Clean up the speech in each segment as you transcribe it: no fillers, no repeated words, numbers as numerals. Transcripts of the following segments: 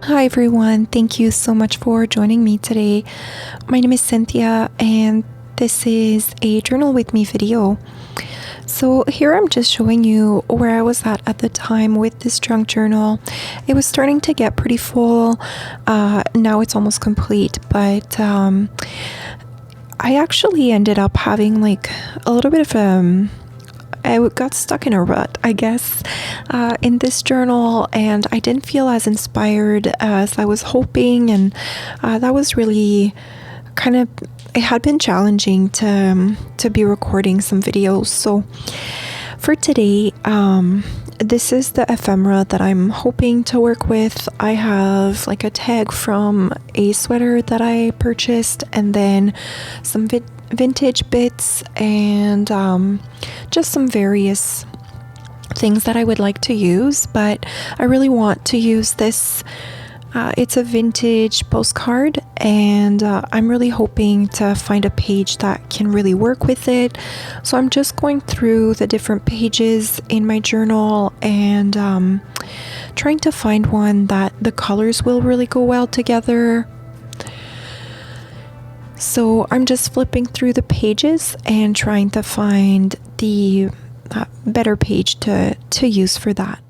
Hi everyone, thank you so much for joining me today. My name is Cynthia and this is a journal with me video. So here I'm just showing you where I was at the time with this junk journal. It was starting to get pretty full. Now it's almost complete, but I actually ended up having like a little bit of I got stuck in a rut, I guess, in this journal, and I didn't feel as inspired as I was hoping, and that was really it had been challenging to be recording some videos. So for today, this is the ephemera that I'm hoping to work with. I have like a tag from a sweater that I purchased, and then some vintage bits, and just some various things that I would like to use, but I really want to use this. It's a vintage postcard, and I'm really hoping to find a page that can really work with it. So I'm just going through the different pages in my journal and trying to find one that the colors will really go well together. So I'm just flipping through the pages and trying to find the better page to use for that.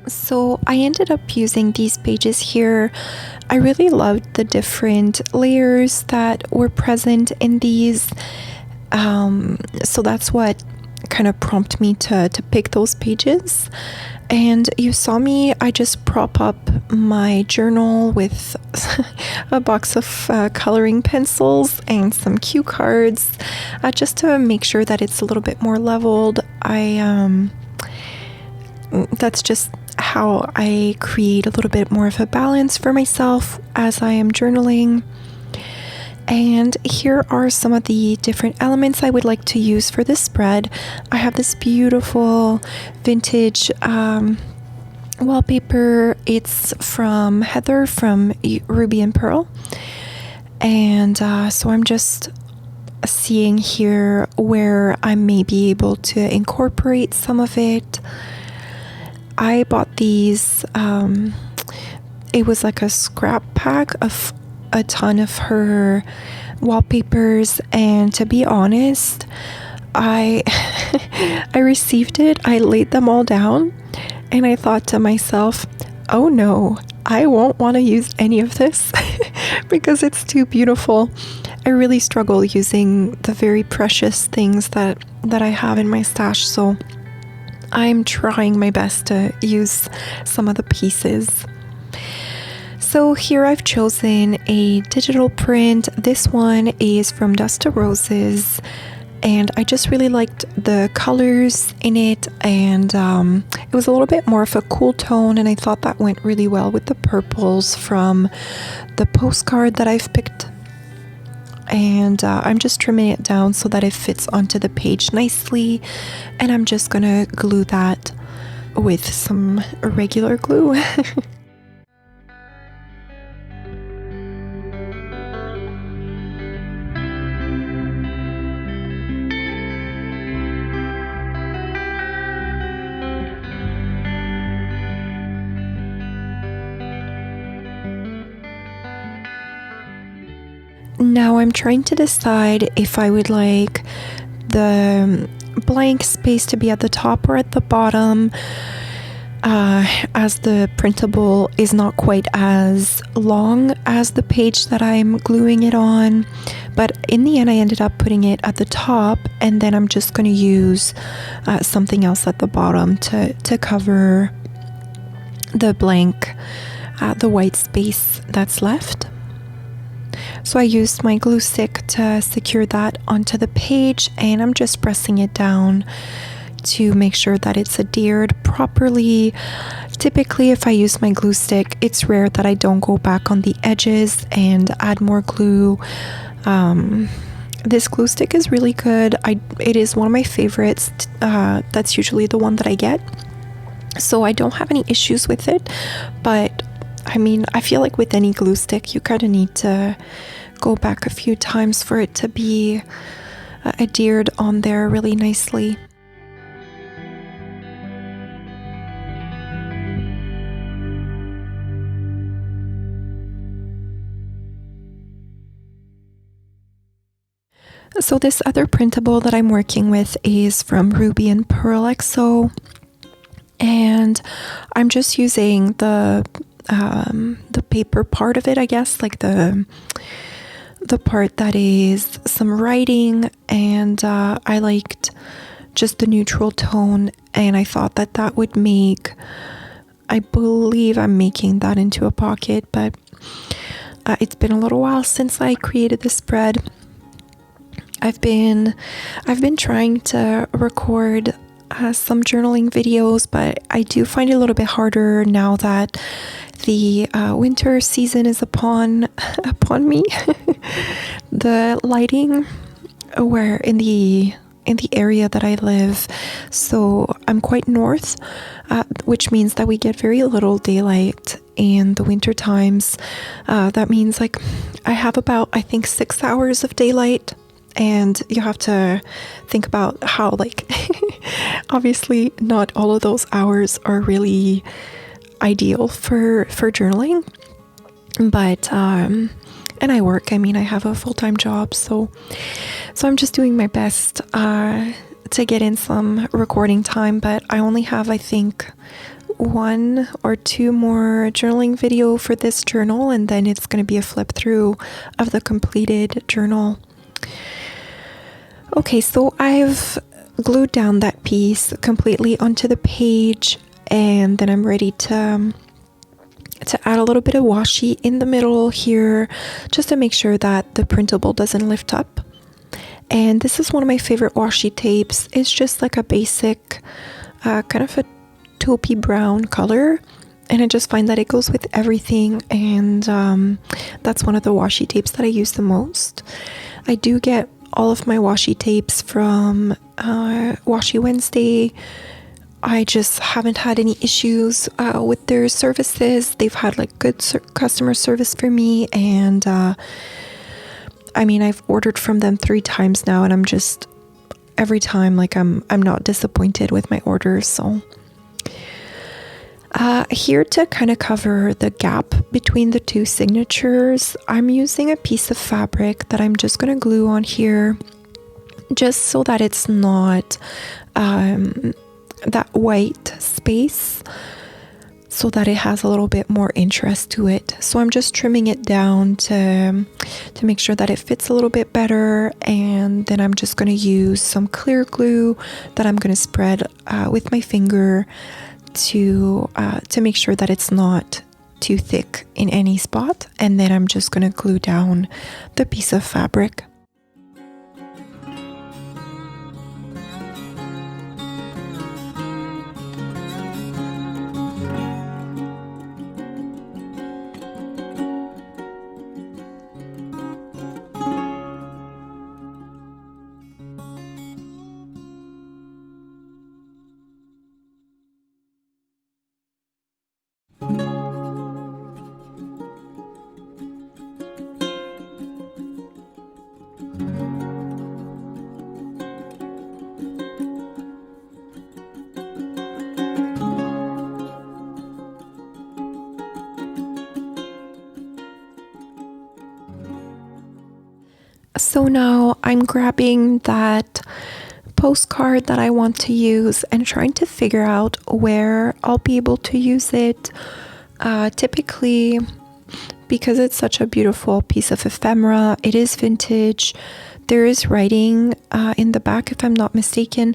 So I ended up using these pages here. I really loved the different layers that were present in these. So that's what kind of prompted me to pick those pages. And you saw me, I just prop up my journal with a box of coloring pencils and some cue cards, just to make sure that it's a little bit more leveled. That's just how I create a little bit more of a balance for myself as I am journaling. And here are some of the different elements I would like to use for this spread. I have this beautiful vintage wallpaper. It's from Heather from Ruby and Pearl. And so I'm just seeing here where I may be able to incorporate some of it. I bought these, it was like a scrap pack of a ton of her wallpapers, and to be honest, I received it, I laid them all down, and I thought to myself, oh no, I won't want to use any of this because it's too beautiful. I really struggle using the very precious things that I have in my stash, so I'm trying my best to use some of the pieces. So here I've chosen a digital print. This one is from Dust to Roses, and I just really liked the colors in it, and it was a little bit more of a cool tone, and I thought that went really well with the purples from the postcard that I've picked. And I'm just trimming it down so that it fits onto the page nicely, and I'm just gonna glue that with some regular glue. Now I'm trying to decide if I would like the blank space to be at the top or at the bottom, as the printable is not quite as long as the page that I'm gluing it on. But in the end I ended up putting it at the top, and then I'm just going to use something else at the bottom to cover the blank, the white space that's left. So I used my glue stick to secure that onto the page, and I'm just pressing it down to make sure that it's adhered properly. Typically, if I use my glue stick, it's rare that I don't go back on the edges and add more glue. This glue stick is really good. It is one of my favorites. That's usually the one that I get, so I don't have any issues with it. But I mean, I feel like with any glue stick, you kind of need to go back a few times for it to be adhered on there really nicely. So this other printable that I'm working with is from Ruby and Pearl XO, and I'm just using the paper part of it, I guess, like the part that is some writing, and I liked just the neutral tone, and I thought that would make, I believe I'm making that into a pocket, but it's been a little while since I created the spread. I've been trying to record some journaling videos, but I do find it a little bit harder now that the winter season is upon me. The lighting, where in the area that I live, so I'm quite north, which means that we get very little daylight in the winter times. That means like I have about, I think, 6 hours of daylight. And you have to think about how, like, obviously not all of those hours are really ideal for journaling. But, and I work, I mean, I have a full-time job, so I'm just doing my best to get in some recording time, but I only have, I think, 1 or 2 more journaling video for this journal, and then it's going to be a flip through of the completed journal. Okay, so I've glued down that piece completely onto the page, and then I'm ready to add a little bit of washi in the middle here, just to make sure that the printable doesn't lift up. And this is one of my favorite washi tapes. It's just like a basic kind of a taupey brown color, and I just find that it goes with everything, and that's one of the washi tapes that I use the most. I do get all of my washi tapes from Washi Wednesday. I just haven't had any issues with their services. They've had like good customer service for me, and I mean, I've ordered from them 3 times now, and I'm just, every time, like, I'm not disappointed with my orders. So here to kind of cover the gap between the 2 signatures, I'm using a piece of fabric that I'm just going to glue on here, just so that it's not that white space, so that it has a little bit more interest to it. So I'm just trimming it down to make sure that it fits a little bit better, and then I'm just going to use some clear glue that I'm going to spread with my finger to make sure that it's not too thick in any spot, and then I'm just going to glue down the piece of fabric. So now I'm grabbing that postcard that I want to use and trying to figure out where I'll be able to use it. Typically, because it's such a beautiful piece of ephemera, it is vintage. There is writing in the back, if I'm not mistaken.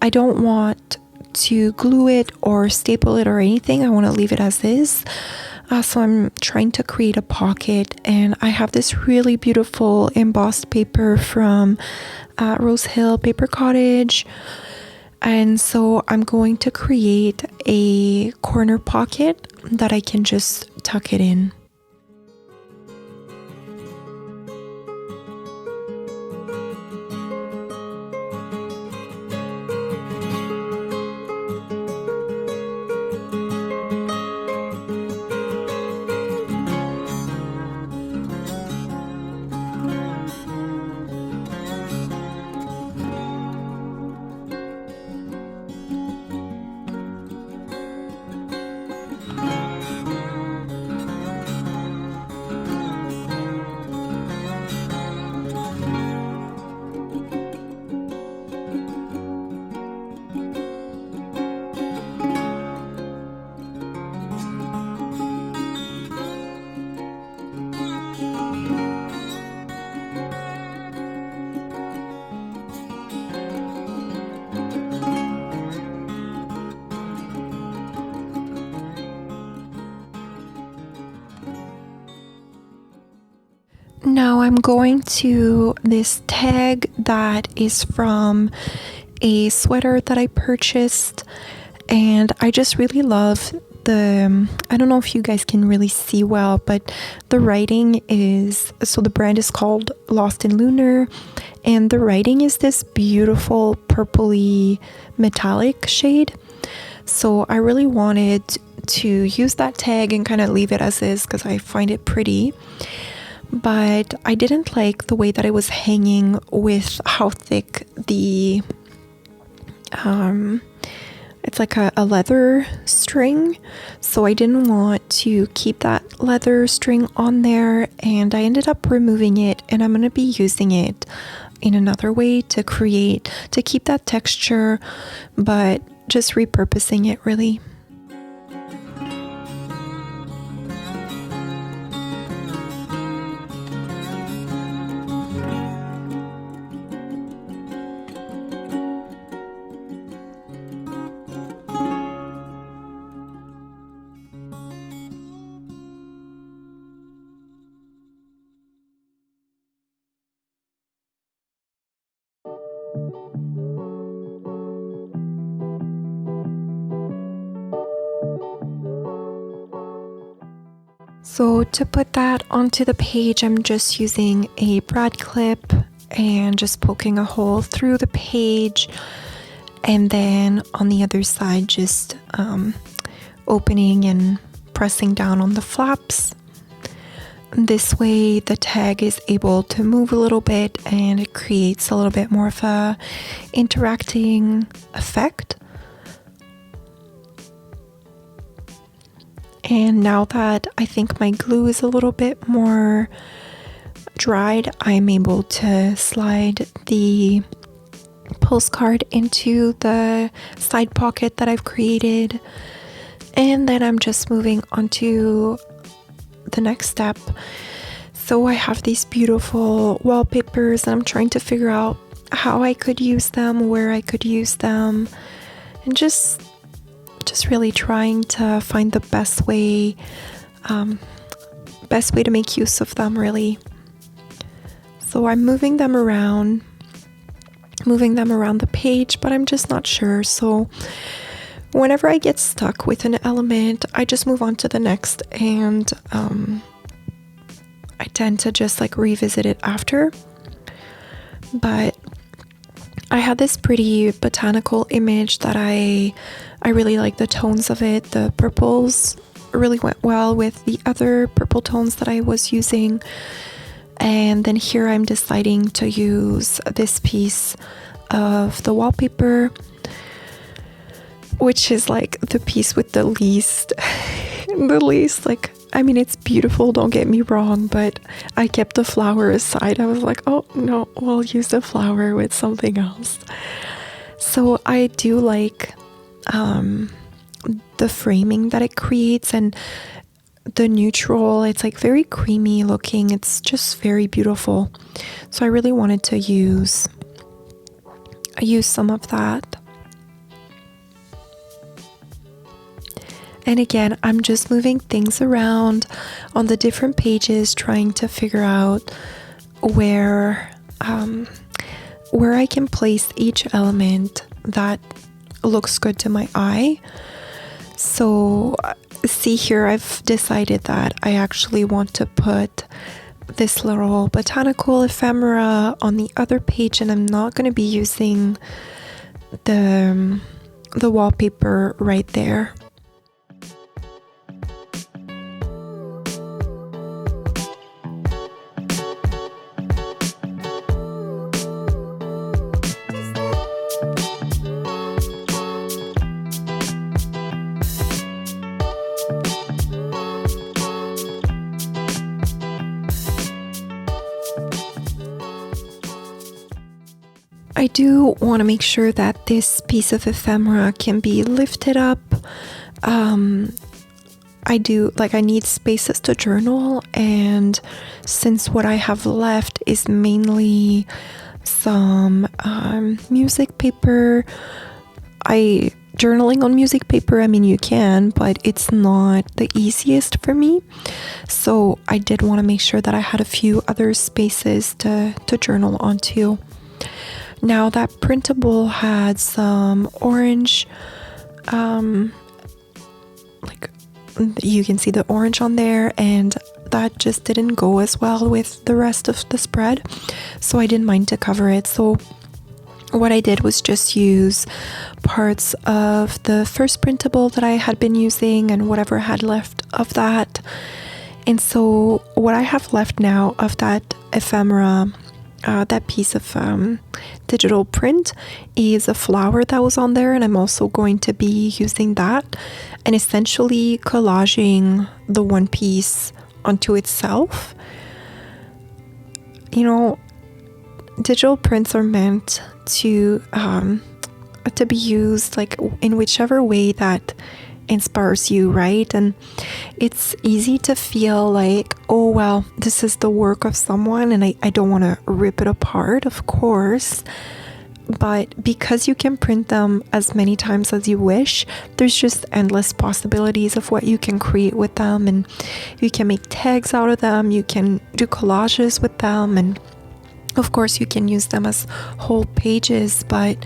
I don't want to glue it or staple it or anything. I want to leave it as is. So I'm trying to create a pocket, and I have this really beautiful embossed paper from RoseHillPaper Cottage, and so I'm going to create a corner pocket that I can just tuck it in. Now I'm going to this tag that is from a sweater that I purchased, and I just really love I don't know if you guys can really see well, but the writing is, so the brand is called Lost in Lunar, and the writing is this beautiful purpley metallic shade. So I really wanted to use that tag and kind of leave it as is because I find it pretty. But I didn't like the way that it was hanging with how thick it's like a leather string, so I didn't want to keep that leather string on there, and I ended up removing it, and I'm going to be using it in another way to keep that texture, but just repurposing it really. So to put that onto the page, I'm just using a brad clip and just poking a hole through the page, and then on the other side just opening and pressing down on the flaps. This way the tag is able to move a little bit, and it creates a little bit more of a interacting effect. And now that I think my glue is a little bit more dried, I'm able to slide the postcard into the side pocket that I've created. And then I'm just moving on to the next step. So I have these beautiful wallpapers, and I'm trying to figure out how I could use them, where I could use them, and just really trying to find the best way best way to make use of them, really. So I'm moving them around the page, but I'm just not sure. So whenever I get stuck with an element, I just move on to the next, and I tend to just like revisit it after. But I had this pretty botanical image that I really like the tones of it. The purples really went well with the other purple tones that I was using. And then here I'm deciding to use this piece of the wallpaper, which is like the piece with the least like, I mean, it's beautiful, don't get me wrong, but I kept the flower aside. I was like, oh no, we'll use the flower with something else. So I do like the framing that it creates, and the neutral, it's like very creamy looking. It's just very beautiful. So I really wanted to use some of that. And again, I'm just moving things around on the different pages, trying to figure out where I can place each element that looks good to my eye. So see here, I've decided that I actually want to put this little botanical ephemera on the other page, and I'm not going to be using the wallpaper right there. I do want to make sure that this piece of ephemera can be lifted up. I need spaces to journal, and since what I have left is mainly some music paper, journaling on music paper, I mean, you can, but it's not the easiest for me. So I did want to make sure that I had a few other spaces to journal onto. Now that printable had some orange, like you can see the orange on there, and that just didn't go as well with the rest of the spread, so I didn't mind to cover it. So what I did was just use parts of the first printable that I had been using and whatever I had left of that. And so what I have left now of that ephemera, that piece of digital print, is a flower that was on there, and I'm also going to be using that and essentially collaging the one piece onto itself. You know, digital prints are meant to be used like in whichever way that inspires you, right? And it's easy to feel like, oh well, this is the work of someone and I don't want to rip it apart, of course. But because you can print them as many times as you wish, there's just endless possibilities of what you can create with them, and you can make tags out of them, you can do collages with them, and of course you can use them as whole pages. But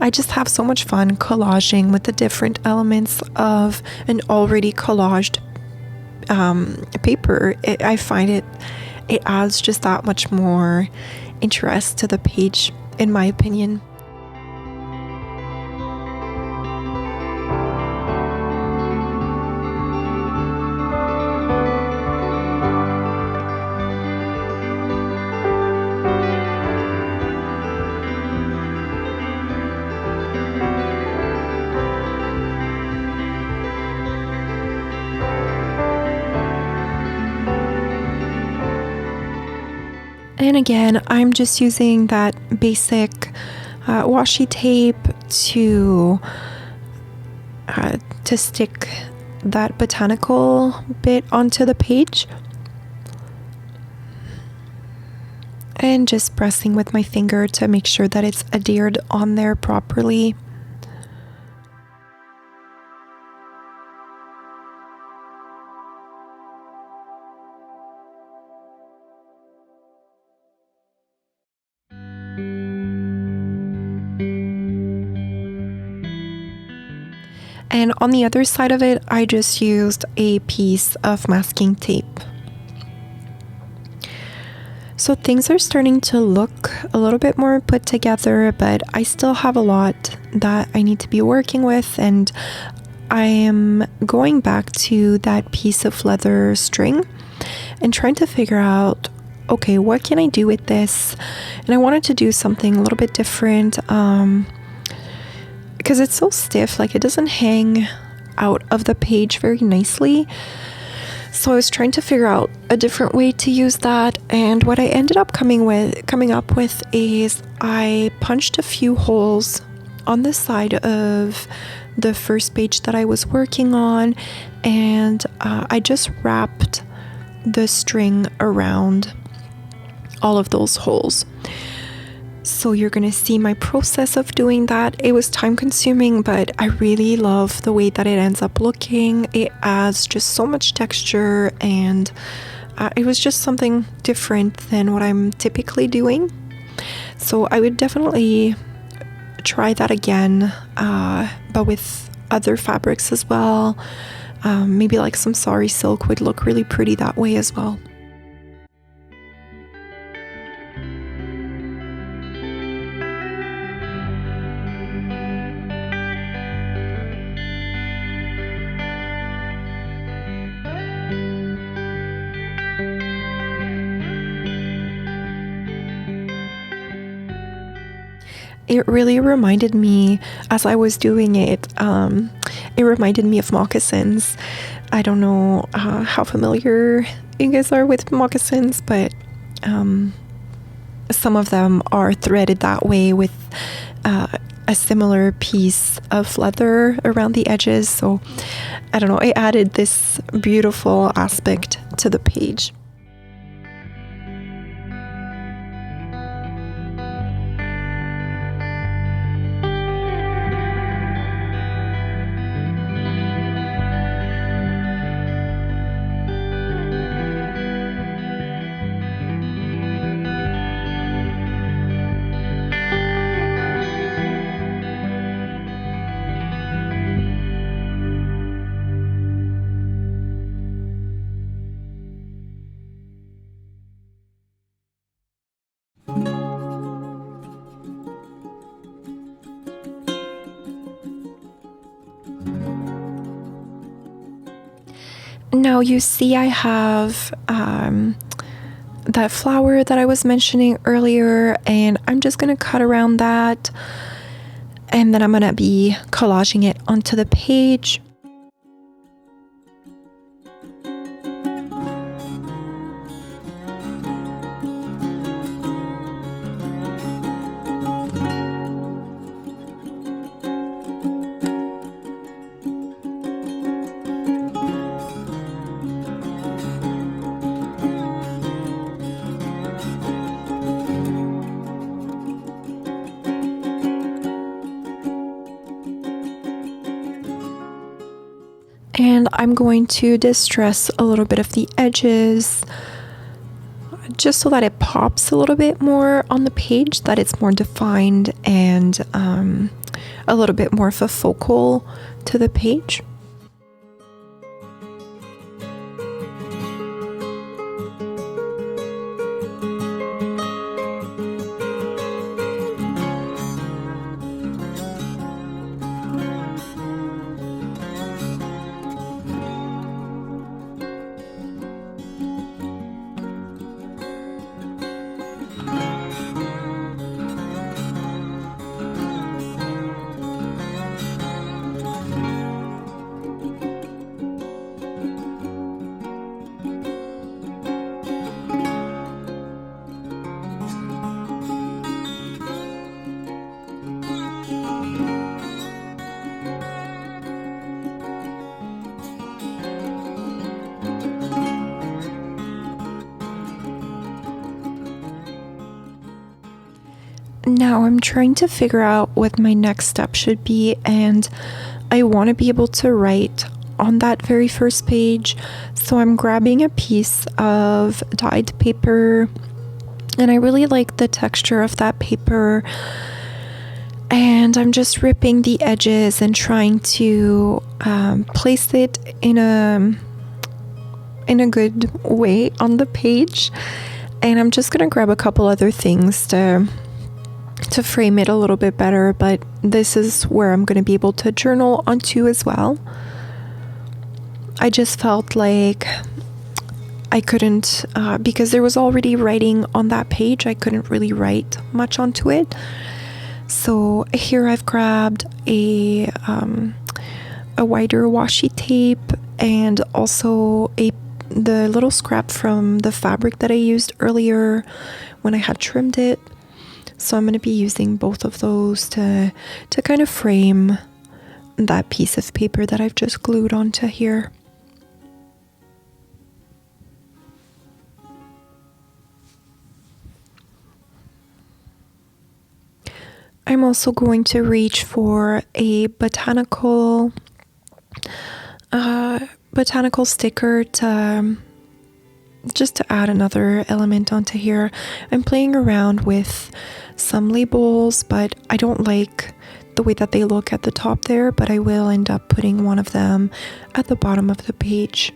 I just have so much fun collaging with the different elements of an already collaged paper. I find it adds just that much more interest to the page, in my opinion. And again, I'm just using that basic washi tape to stick that botanical bit onto the page, and just pressing with my finger to make sure that it's adhered on there properly. And on the other side of it, I just used a piece of masking tape. So things are starting to look a little bit more put together, but I still have a lot that I need to be working with, and I am going back to that piece of leather string and trying to figure out, okay, what can I do with this? And I wanted to do something a little bit different because it's so stiff, like it doesn't hang out of the page very nicely. So I was trying to figure out a different way to use that, and what I ended up coming up with is I punched a few holes on the side of the first page that I was working on, and I just wrapped the string around all of those holes. So you're gonna see my process of doing that. It was time consuming, but I really love the way that it ends up looking. It adds just so much texture, and it was just something different than what I'm typically doing. So I would definitely try that again, but with other fabrics as well. Maybe like some sari silk would look really pretty that way as well. It really reminded me, as I was doing it, it reminded me of moccasins. I don't know how familiar you guys are with moccasins, but some of them are threaded that way with a similar piece of leather around the edges. So I don't know, it added this beautiful aspect to the page. Now you see I have that flower that I was mentioning earlier, and I'm just gonna cut around that, and then I'm gonna be collaging it onto the page. And I'm going to distress a little bit of the edges just so that it pops a little bit more on the page, that it's more defined and a little bit more of a focal to the page. Now I'm trying to figure out what my next step should be, and I want to be able to write on that very first page. So I'm grabbing a piece of dyed paper, and I really like the texture of that paper. And I'm just ripping the edges and trying to place it in a good way on the page. And I'm just gonna grab a couple other things to frame it a little bit better, but this is where I'm gonna be able to journal onto as well. I just felt like I couldn't, because there was already writing on that page, I couldn't really write much onto it. So here I've grabbed a wider washi tape and also the little scrap from the fabric that I used earlier when I had trimmed it. So I'm going to be using both of those to kind of frame that piece of paper that I've just glued onto here. I'm also going to reach for a botanical sticker to just to add another element onto here. I'm playing around with some labels, but I don't like the way that they look at the top there, but I will end up putting one of them at the bottom of the page.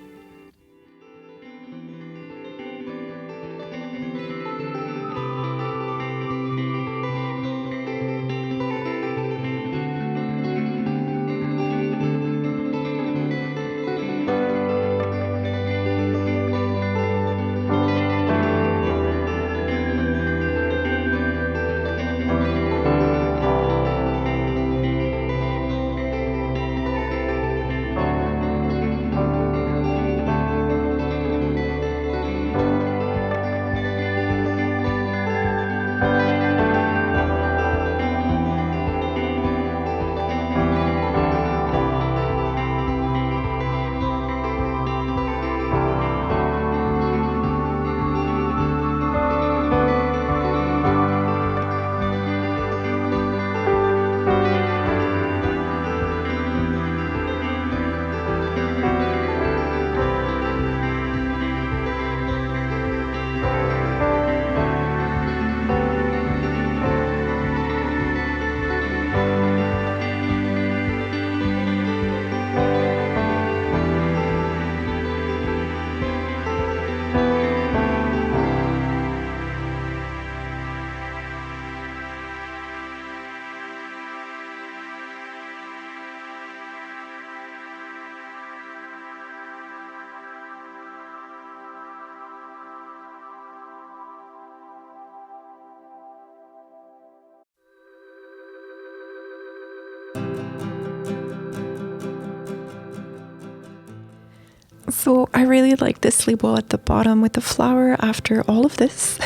So I really like this label at the bottom with the flower after all of this.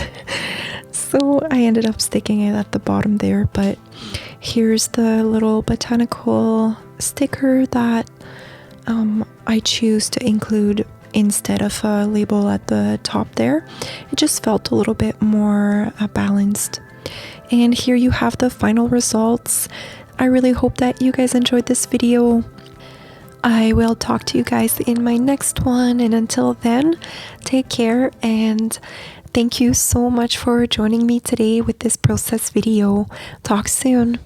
So I ended up sticking it at the bottom there, but here's the little botanical sticker that I choose to include instead of a label at the top there. It just felt a little bit more balanced. And here you have the final results. I really hope that you guys enjoyed this video. I will talk to you guys in my next one, and until then, take care, and thank you so much for joining me today with this process video. Talk soon.